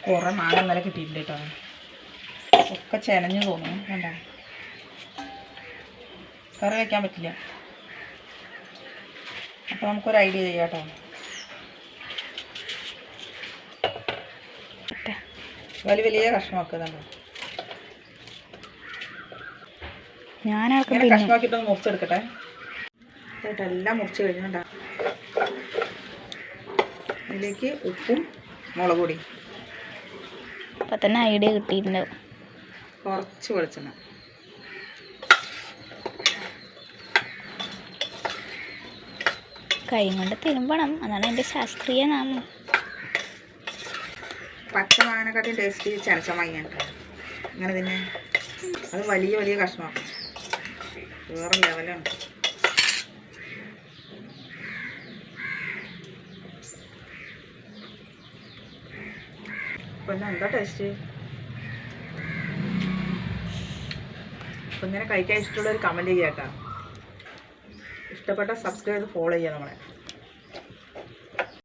കുറേ മാങ്ങ ഇന്നലെ കിട്ടിയിട്ടുണ്ട് കേട്ടോ. ഒക്കെ ചെനഞ്ഞു തോന്നുന്നു. വേണ്ട, കറി വയ്ക്കാൻ പറ്റില്ല. അപ്പോൾ നമുക്കൊരു ഐഡിയ ചെയ്യാം കേട്ടോ. വലിയ വലിയ കഷ്ണമാക്കുന്നുണ്ടോ? ഞാനിങ്ങനെ കഷ്ണമാക്കിയിട്ടൊന്ന് മുറിച്ചെടുക്കട്ടെ. എല്ലാം മുറിച്ച് കഴിഞ്ഞുണ്ടാകും. ഇതിലേക്ക് ഉപ്പും മുളക് പൊടി, അപ്പം തന്നെ ഐഡിയ കിട്ടിയിട്ടുണ്ടാവും. കുറച്ച് വെളിച്ചെണ്ണ, കൈ കൊണ്ട് തിരുമ്പണം, അതാണ് എൻ്റെ ശാസ്ത്രീയ നാമം. പച്ച മാങ്ങനെക്കാട്ടിയും ടേസ്റ്റ് ചനച്ച മാങ്ങ. അങ്ങനെ തന്നെ അത് വലിയ വലിയ കഷ്ണമാണ്, വേറെ ലെവലാണ്. പിന്നെ എന്താ ടേസ്റ്റ്. അപ്പം ഇങ്ങനെ കഴിക്കാൻ ഇഷ്ടമുള്ളൊരു കമൻറ്റ് ചെയ്യാം കേട്ടോ. ഇഷ്ടപ്പെട്ട സബ്സ്ക്രൈബ് ചെയ്ത് ഫോളോ ചെയ്യാം നമ്മളെ.